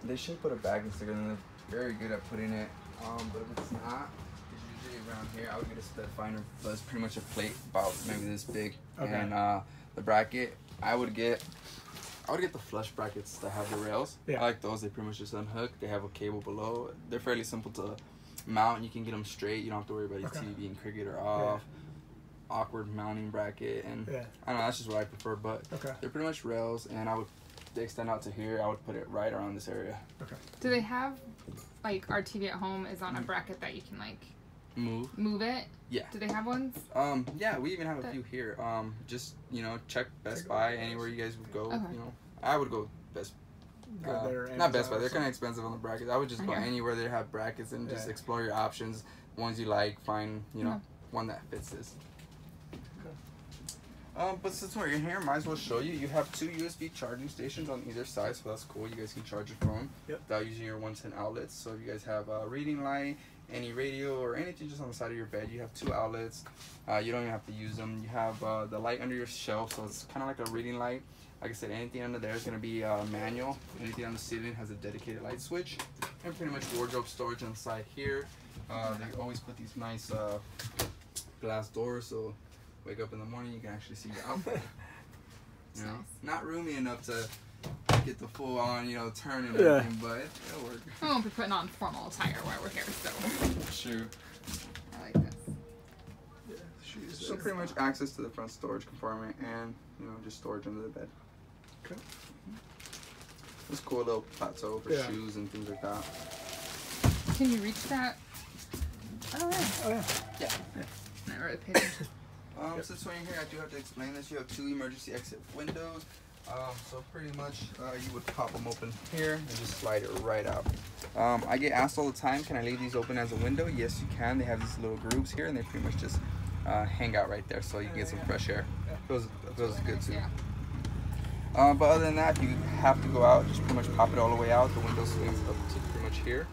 They should put a bag sticker, and they're very good at putting it. But if it's not, it's usually around here. I would get a stud finder, but it's pretty much a plate about maybe this big. Okay. And the bracket, I would get the flush brackets that have the rails. Yeah. I like those. They pretty much just unhook. They have a cable below. They're fairly simple to mount. You can get them straight. You don't have to worry about your TV being crooked or off. Yeah. Awkward mounting bracket, and I don't know. That's just what I prefer. But they're pretty much rails, and they extend out to here. I would put it right around this area. Okay. Do they have, like, our TV at home is on a bracket that you can, like, move it? Yeah. Do they have ones? Yeah, we even have a few here. Just, you know, check Best Buy, anywhere you guys would go. Okay. You know, I would go not Best Buy. They're kind of expensive on the brackets. I would just go anywhere they have brackets and just explore your options. Ones you like, find, you know, one that fits this. But since we're in here, might as well show you. You have 2 USB charging stations on either side, so that's cool. You guys can charge your phone without using your 110 outlets. So if you guys have a reading light, any radio, or anything just on the side of your bed, you have 2 outlets. You don't even have to use them. You have the light under your shelf, so it's kind of like a reading light. Like I said, anything under there is going to be manual. Anything on the ceiling has a dedicated light switch. And pretty much wardrobe storage on the side here. They always put these nice glass doors, so wake up in the morning, you can actually see your outfit. You know, not roomy enough to get the full on, you know, turn and everything, but it'll work. We won't be putting on formal attire while we're here, so. True. I like this. Yeah, so pretty much access to the front storage compartment and, you know, just storage under the bed. Okay. It's a cool little plateau for shoes and things like that. Can you reach that? Oh, yeah. Oh, yeah. Yeah. Not really picking. Since when you're here, I do have to explain this. You have 2 emergency exit windows. So pretty much you would pop them open here and just slide it right out. I get asked all the time, can I leave these open as a window? Yes, you can. They have these little grooves here, and they pretty much just hang out right there, so you can get some fresh air. Feels good too. But other than that, if you have to go out, just pretty much pop it all the way out. The window swings up to pretty much here,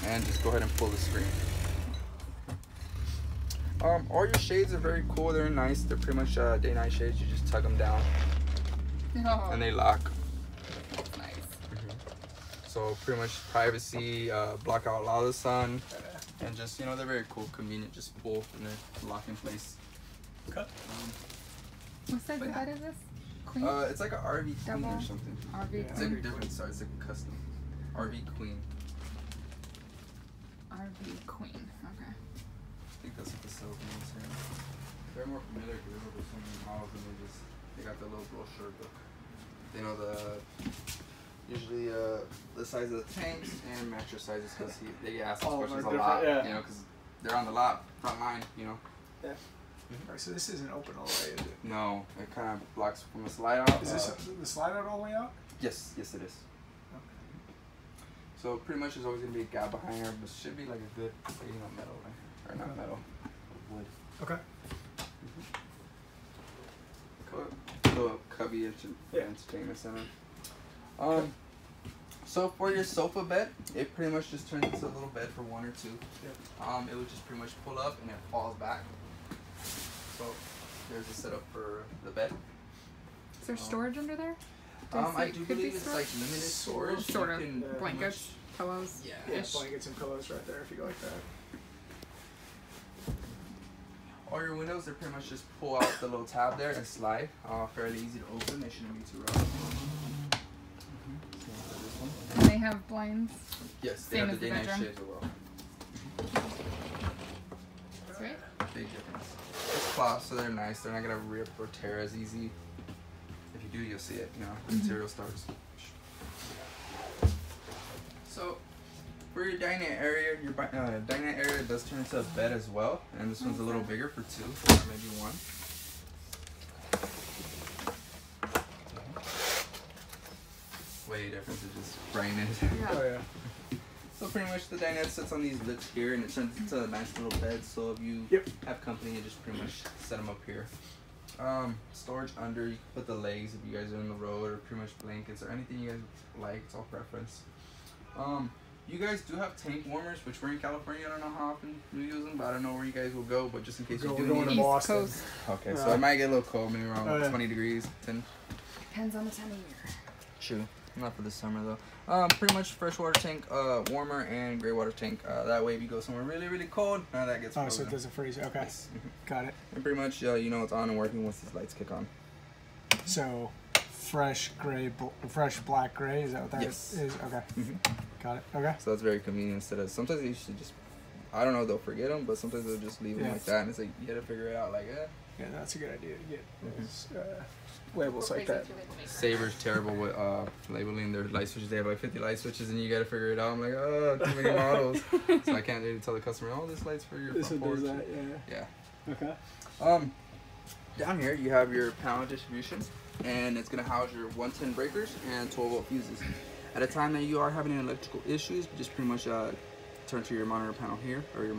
and just go ahead and pull the screen. All your shades are very cool. They're nice. They're pretty much day-night shades. You just tug them down, and they lock. Nice. So pretty much privacy, block out a lot of the sun, and just, you know, they're very cool, convenient. Just pull and they lock in place. Okay. What size of bed is this? Queen? It's like an RV Queen or something. RV Queen. It's like a different size. It's like a custom RV Queen. RV Queen. Okay. I think that's what the salesman is here. They're more familiar because there's so many models, and they got the little brochure book. They know usually the size of the tanks and mattress sizes, because they get asked those questions a lot. Yeah. You know, because they're on the lot, front line. You know. Yeah. Alright, so this isn't open all the way, is it? No, it kind of blocks from the slide out. Is this the slide out all the way out? Yes, yes it is. Okay. So pretty much there's always gonna be a gap behind here, but it should be like a good, you know, metal, right? Or not metal, wood. Okay. Little cubby entertainment center. So for your sofa bed, it pretty much just turns into a little bed for 1 or 2. Yep. It would just pretty much pull up and it falls back. So there's a setup for the bed. Is there storage under there? I do believe it's like limited storage. Sort of blankets, pillows. Yeah, blankets and pillows right there if you go like that. All your windows, they pretty much just pull out the little tab there and slide. Fairly easy to open. They shouldn't be too rough. And they have blinds? Yes, they have the day-night shades as well. Sweet. Big difference. It's cloth, so they're nice. They're not gonna rip or tear as easy. If you do, you'll see it. You know, the material starts. So, for your dining area, does turn into a bed as well, and this one's a little bigger for 2, or maybe 1. Way different to just frame it. Yeah. Oh yeah. So pretty much the dinette sits on these lips here, and it turns into a nice little bed. So if you have company, you just pretty much set them up here. Storage under, you can put the legs if you guys are on the road, or pretty much blankets or anything you guys like. It's all preference. You guys do have tank warmers, which we're in California. I don't know how often you use them, but I don't know where you guys will go. But just in case you do need them. East Boston. Coast. Okay, so it might get a little cold, maybe around 20 degrees, 10. Depends on the time of year. True. Not for the summer though. Pretty much freshwater tank, warmer, and gray water tank. That way, if you go somewhere really, really cold, that gets frozen. So it doesn't freeze. Okay. Yes. Got it. And pretty much, you know it's on and working once these lights kick on. So, fresh black gray. Is that what that is? Okay. Got it. Okay. So that's very convenient. Instead of sometimes they should just, I don't know, they'll forget them, but sometimes they'll just leave them like that, and it's like you gotta figure it out. Like, yeah, that's a good idea to get labels like that. Saber's terrible with labeling their light switches. They have like 50 light switches, and you gotta figure it out. I'm like, oh, too many models, so I can't really tell the customer, oh, this light's for your this porch. does that, yeah. Okay. Down here you have your panel distribution, and it's gonna house your 110 breakers and 12-volt fuses. At a time that you are having electrical issues, just pretty much turn to your monitor panel here, or your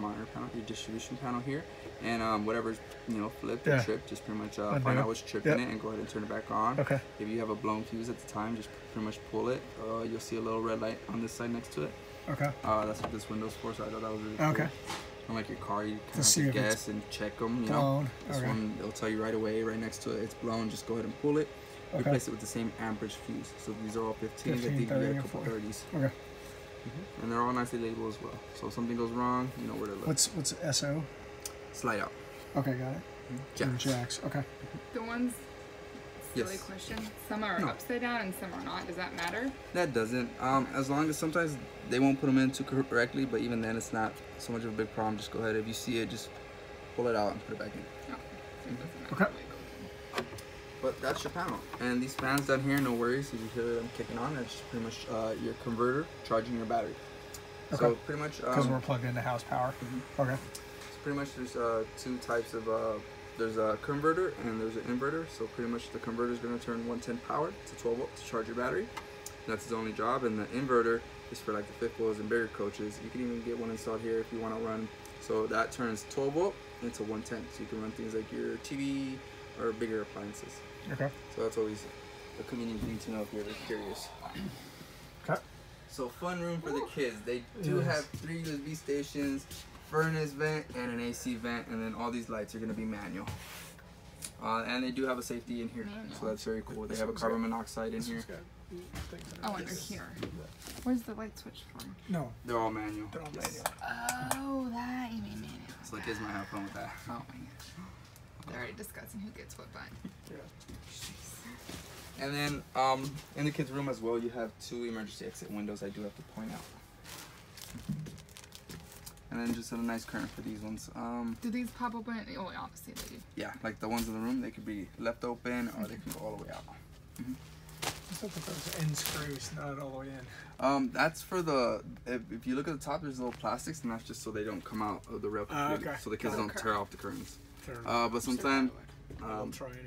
distribution panel here, and whatever's flipped or tripped, just pretty much find out what's tripping it and go ahead and turn it back on. Okay. If you have a blown fuse at the time, just pretty much pull it. You'll see a little red light on this side next to it. Okay. That's what this window's for, so I thought that was really cool. Okay. Unlike your car, you kind of have to guess and check them. This one, it'll tell you right away, right next to it, it's blown. Just go ahead and pull it. Replace it with the same amperage fuse. So these are all 15s. I think you get a couple 30s. Okay. And they're all nicely labeled as well. So if something goes wrong, you know where to look. What's SO? Slide out. Okay, got it. Jacks. Okay. The ones. Silly question. Some are upside down and some are not. Does that matter? That doesn't. As long as sometimes they won't put them in too correctly, but even then it's not so much of a big problem. Just go ahead. If you see it, just pull it out and put it back in. Oh, okay. But that's your panel. And these fans down here, no worries. If you hear them kicking on, that's pretty much your converter charging your battery. Okay. So pretty much... Because we're plugged into house power. Okay. So pretty much there's two types of... there's a converter and there's an inverter. So pretty much the converter is going to turn 110 power to 12 volt to charge your battery. That's its only job. And the inverter is for like the fifth wheels and bigger coaches. You can even get one installed here if you want to run. So that turns 12 volt into 110. So you can run things like your TV or bigger appliances. Okay. So that's always a convenient thing to know if you're ever curious. Okay. So fun room for the kids. They do have 3 USB stations, furnace vent, and an AC vent, and then all these lights are going to be manual. And they do have a safety in here, so that's very cool. They have a carbon monoxide in here. Oh, under here. Where's the light switch for? No. They're all manual. They're all manual. Oh, that you mean manual. So the kids might have fun with that. Oh my gosh. They're already discussing who gets what button. Yeah. And then in the kids' room as well, you have 2 emergency exit windows. I do have to point out. And then just a nice current for these ones. Do these pop open? Oh, obviously they do. Yeah, like the ones in the room, they could be left open or they can go all the way out. I thought those end screws, not all the way in. That's for the. If you look at the top, there's little plastics, and that's just so they don't come out of the rail completely, so the kids don't tear off the curtains. But sometimes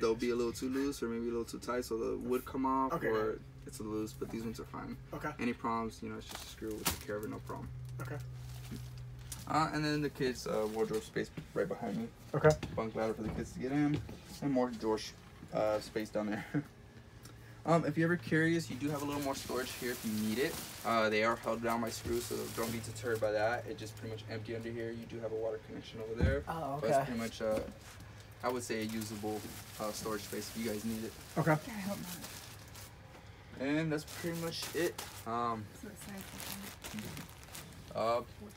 they'll be a little too loose or maybe a little too tight, so the wood come off or it's a loose. But these ones are fine. Okay. Any problems, it's just a screw. We'll take care of it, no problem. Okay. And then the kids' wardrobe space right behind me. Okay. Bunk ladder for the kids to get in, and more drawer space down there. If you're ever curious, you do have a little more storage here if you need it. They are held down by screws, so don't be deterred by that. It's just pretty much empty under here. You do have a water connection over there. Oh, okay. But it's pretty much, I would say, a usable storage space if you guys need it. Okay. I hope not. And that's pretty much it.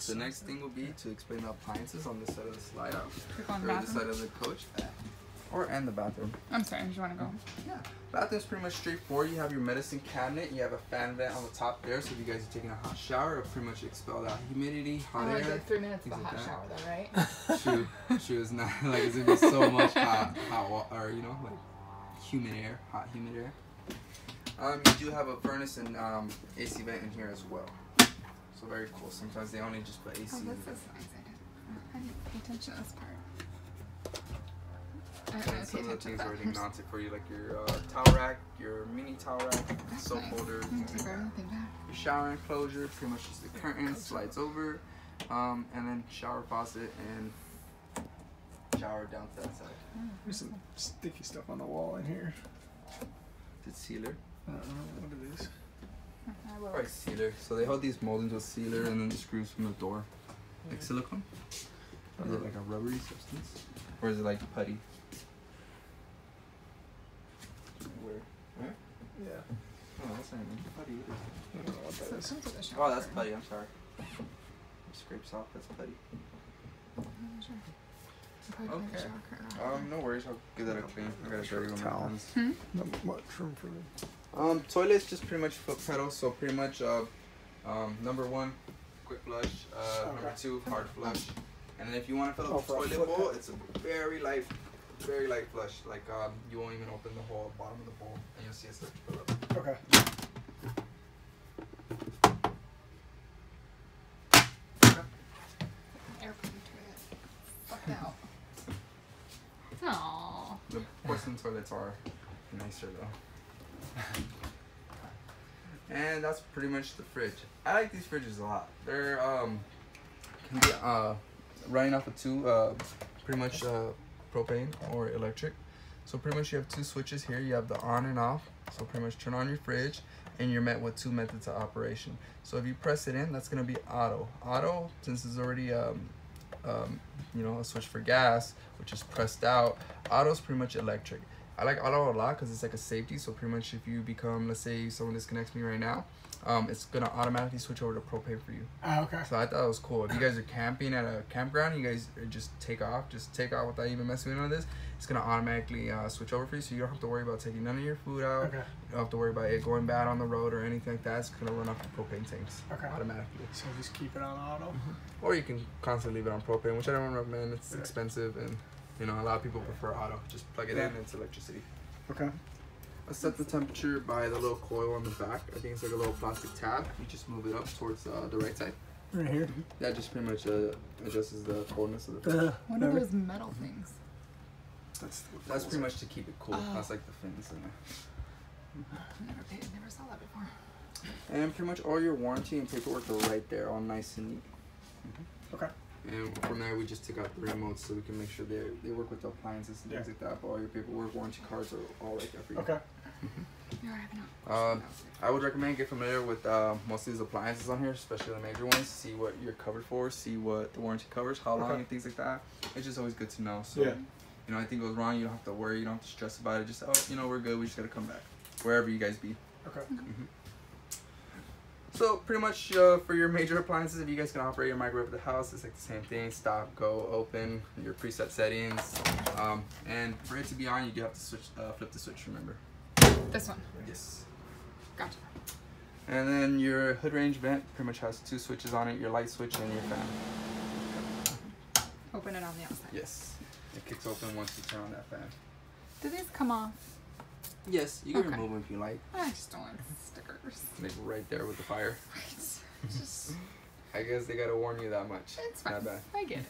The next thing will be to explain the appliances on this side of the slide out. Or this side of the coach. And the bathroom. I'm sorry, do you want to go? Yeah. Bathroom's pretty much straightforward. You have your medicine cabinet. You have a fan vent on the top there, so if you guys are taking a hot shower, it'll pretty much expel that humidity, hot air. Like 3 minutes of a hot shower though, right? True. It's not like it's gonna be so much hot water, or like humid air, hot humid air. You do have a furnace and AC vent in here as well. So very cool. Sometimes they only just put AC. Oh, this is nice. I didn't pay attention to this part. Some of the things already mounted for you, like your towel rack, your mini towel rack, soap holders, your shower enclosure, pretty much just the curtain slides over, and then shower faucet and shower down to that side. There's some sticky stuff on the wall in here. It's sealer. I don't know what it is. Probably sealer. So they hold these moldings with sealer and then the screws from the door. Like silicone? Or is it like a rubbery substance? Or is it like putty? Yeah. Oh, that's not even putty either. I don't know what that is. Oh, that's putty. I'm sorry. Scrapes off. That's putty. Okay. No worries. I'll give that a clean. I gotta show you my hands. Not much room for me. Toilet's just pretty much foot pedal. So pretty much, number 1, quick flush. Number 2, hard flush. And then if you want to fill up the toilet bowl, it's a very light flush. Like you won't even open the whole bottom of the bowl, and you'll see it start to fill up. Okay. Aww. The porcelain toilets are nicer though. And that's pretty much the fridge. I like these fridges a lot. They're can be running off of 2 pretty much propane or electric. So pretty much you have 2 switches here. You have the on and off. So pretty much turn on your fridge and you're met with 2 methods of operation. So if you press it in, that's gonna be auto. Auto, since it's already you know, a switch for gas, which is pressed out. Auto's pretty much electric. I like auto a lot because it's like a safety. So pretty much if you become, let's say someone disconnects me right now, it's gonna automatically switch over to propane for you. Okay. So I thought it was cool. If you guys are camping at a campground, you guys just take off without even messing with this. It's gonna automatically switch over for you, so you don't have to worry about taking none of your food out. Okay. You don't have to worry about it going bad on the road or anything like that. It's gonna run off the propane tanks automatically. So just keep it on auto. Or you can constantly leave it on propane, which I don't recommend. It's expensive, and you know a lot of people prefer auto. Just plug it in, and it's electricity. Okay. I set the temperature by the little coil on the back. I think it's like a little plastic tab. You just move it up towards the right side. Right here? That just pretty much adjusts the coldness of the fridge. What are those metal things? That's pretty much to keep it cool. That's like the fins in there. Never saw that before. And pretty much all your warranty and paperwork are right there, all nice and neat. Okay. And from there, we just took out the remotes so we can make sure they work with the appliances and things like that. But all your paperwork, warranty cards are all right there for you. Okay. I would recommend get familiar with most of these appliances on here, especially the major ones. See what you're covered for, see what the warranty covers, how long, and things like that. It's just always good to know. So, you know, anything goes wrong, you don't have to worry, you don't have to stress about it. Just, oh, you know, we're good. We just gotta come back wherever you guys be. Okay. So pretty much for your major appliances, if you guys can operate your microwave at the house, it's like the same thing. Stop, go, open, your preset settings. And for it to be on, you do have to switch, flip the switch, remember. This one? Yes. Gotcha. And then your hood range vent pretty much has 2 switches on it, your light switch and your fan. Open it on the outside. Yes. It kicks open once you turn on that fan. Do these come off? Yes, you can remove them if you like. I just don't like stickers. Like right there with the fire. Right. Just... I guess they gotta warn you that much. It's fine. Not bad. I get it.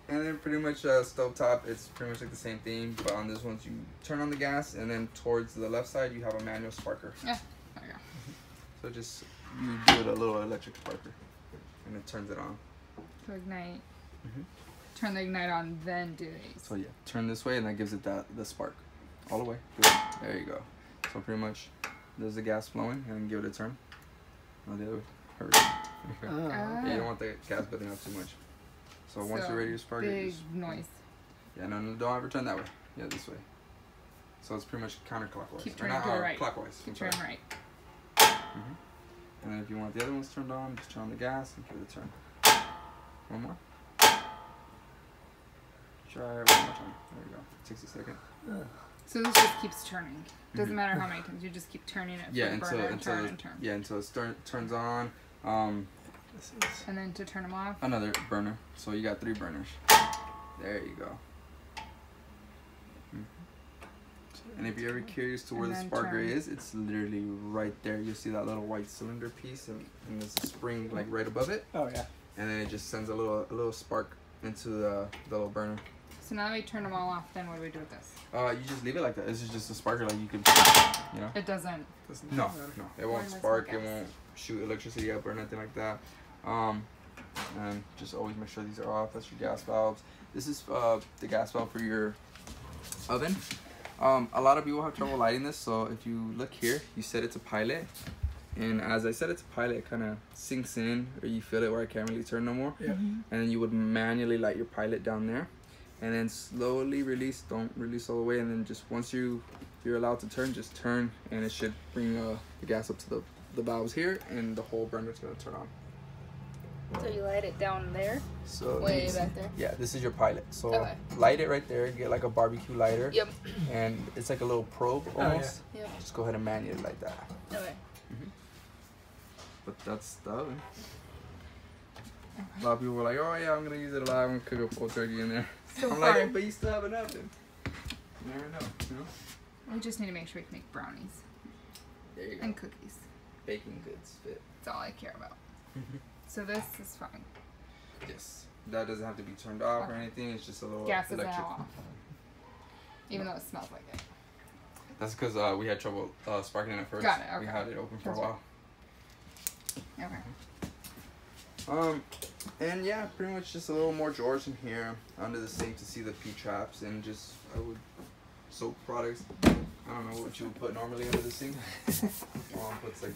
And then pretty much stovetop, it's pretty much like the same thing, but on this one you turn on the gas and then towards the left side you have a manual sparker. Yeah, there you go. So just, you do it a little electric sparker and it turns it on. So ignite. Turn the ignite on, then do these. So yeah, turn this way and that gives it the spark. All the way. There you go. So pretty much there's the gas flowing and give it a turn. Oh, the other way. Yeah, you don't want the gas building up too much. So once you're ready to spark it, big noise. Yeah, no, don't ever turn that way. Yeah, this way. So it's pretty much counterclockwise. Keep turning to the right. Clockwise. Keep turning right. And then if you want the other ones turned on, just turn on the gas and give it a turn. One more. Try it one more time. There we go. Takes a second. So this just keeps turning. Doesn't matter how many times. You just keep turning it. Yeah, until it turns on. And then to turn them off. Another burner. So you got 3 burners. There you go. And if you're ever curious to where the sparker is, it's literally right there. You'll see that little white cylinder piece, and there's a spring like right above it. Oh yeah. And then it just sends a little spark into the little burner. So now that we turn them all off, then what do we do with this? You just leave it like that. This is just a sparker, like you can, you know. It doesn't. No, it won't spark. It won't shoot electricity up or nothing like that. And just always make sure these are off. That's your gas valves. This is the gas valve for your oven. A lot of people have trouble lighting this, so if you look here, you set it to pilot. And as I said it's a pilot, it kind of sinks in, or you feel it where I can't really turn no more. Yeah. And then you would manually light your pilot down there. And then slowly release, don't release all the way. And then just once you you're allowed to turn, just turn, and it should bring the gas up to the valves here, and the whole burner's gonna turn on. So you light it down there? So way back there? Yeah, this is your pilot. So light it right there, get like a barbecue lighter. Yep. And it's like a little probe almost. Oh, yeah. Yep. Just go ahead and manual it like that. Okay. But that's the oven. A lot of people were like, oh yeah, I'm gonna use it alive, I'm gonna cook a full turkey in there. So I'm like, but you still have an oven. You never know, you know? We just need to make sure we can make brownies. There you go. And cookies. Baking goods fit. That's all I care about. So this is fine. Yes. That doesn't have to be turned off or anything, it's just a little gas is electric. now off. Even though it smells like it. That's because we had trouble sparking it at first. Got it, okay. We had it open for a while. Okay. And yeah, pretty much just a little more drawers in here under the sink to see the P-traps, and just soap products. I don't know what you would put normally under the sink. Mom puts like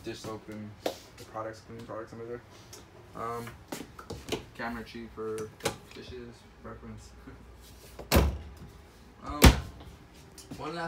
dish soap and the products, cleaning products under there. Camera tree for dishes, reference. One last